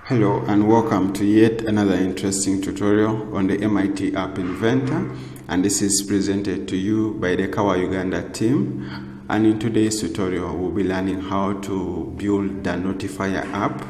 Hello and welcome to yet another interesting tutorial on the MIT App Inventor, and this is presented to you by the KAWA Uganda team. And in today's tutorial we'll be learning how to build the Notifier app.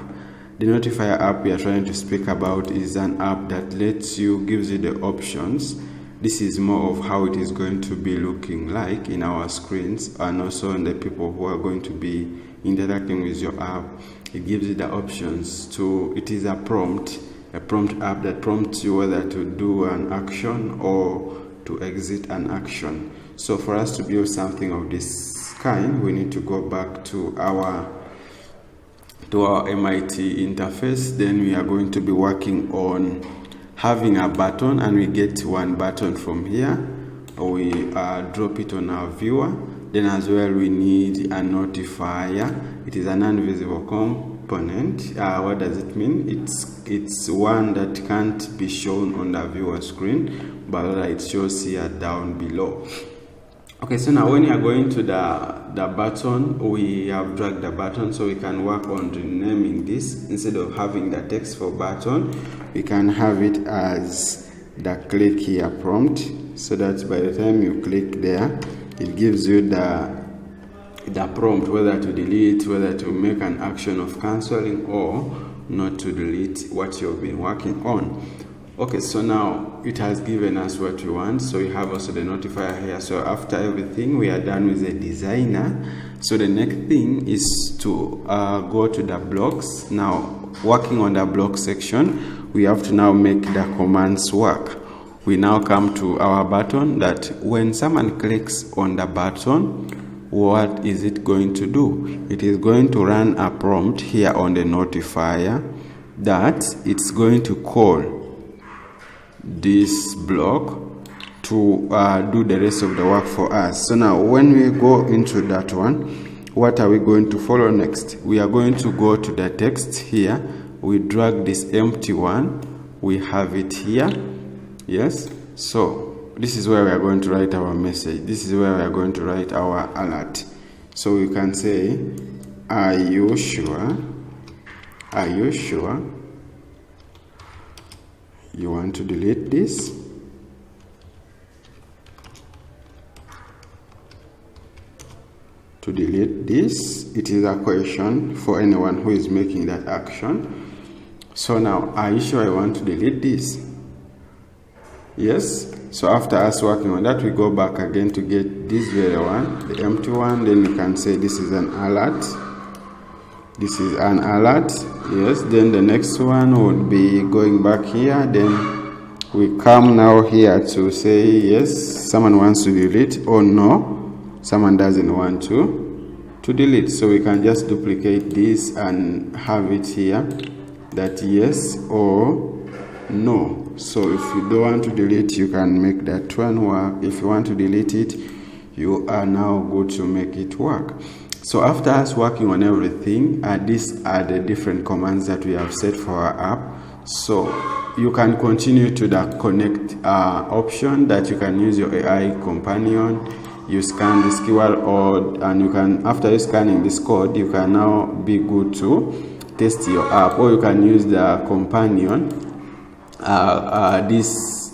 The Notifier app we are trying to speak about is an app that gives you the options. This is more of how it is going to be looking like in our screens, and also on the people who are going to be interacting with your app. It gives you the options to, it is a prompt app that prompts you whether to do an action or to exit an action. So for us to build something of this kind, we need to go back to our MIT interface. Then we are going to be working on having a button, and we get one button from here. We drop it on our viewer. Then as well we need a notifier. It is a non-visible component. What does it mean? It's one that can't be shown on the viewer screen, but it shows here down below. Okay, so now when you are going to the button, we have dragged the button, so we can work on renaming this. Instead of having the text for button, we can have it as the click here prompt, so that by the time you click there, it gives you the prompt whether to delete, whether to make an action of cancelling or not to delete what you've been working on. Okay, so now it has given us what we want. So we have also the notifier here. So after everything, we are done with the designer. So the next thing is to go to the blocks. Now, working on the block section, we have to now make the commands work. We now come to our button, that when someone clicks on the button, what is it going to do? It is going to run a prompt here on the notifier that it's going to call this block to do the rest of the work for us. So now when we go into that one, what are we going to follow next? We are going to go to the text here. We drag this empty one, we have it here. Yes, so this is where we are going to write our message. This is where we are going to write our alert. So we can say, are you sure? Are you sure you want to delete this? To delete this, it is a question for anyone who is making that action. So now, are you sure I want to delete this? Yes. So after us working on that, we go back again to get this very one, the empty one. Then we can say this is an alert. This is an alert. Yes. Then the next one would be going back here. Then we come now here to say yes, someone wants to delete, or no, someone doesn't want to delete. So we can just duplicate this and have it here, that yes or no. So if you don't want to delete, you can make that one work. If you want to delete it, you are now good to make it work. So after us working on everything, these are the different commands that we have set for our app. So you can continue to the connect option, that you can use your AI companion. You scan this keyword code, and you can, after you scanning this code, you can now be good to test your app. Or you can use the companion,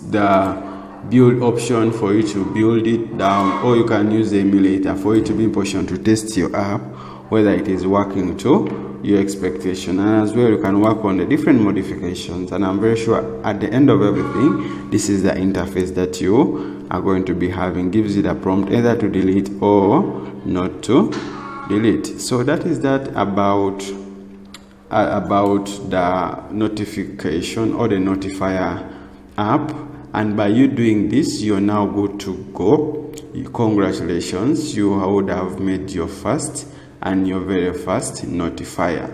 the build option for you to build it down, or you can use the emulator for you to be in position to test your app whether it is working to your expectation. And as well, you can work on the different modifications, and I'm very sure at the end of everything, this is the interface that you are going to be having. Gives you the prompt either to delete or not to delete. So that is that about the notification or the notifier app. And by you doing this, you're now good to go. Congratulations, you would have made your first and your very first notifier.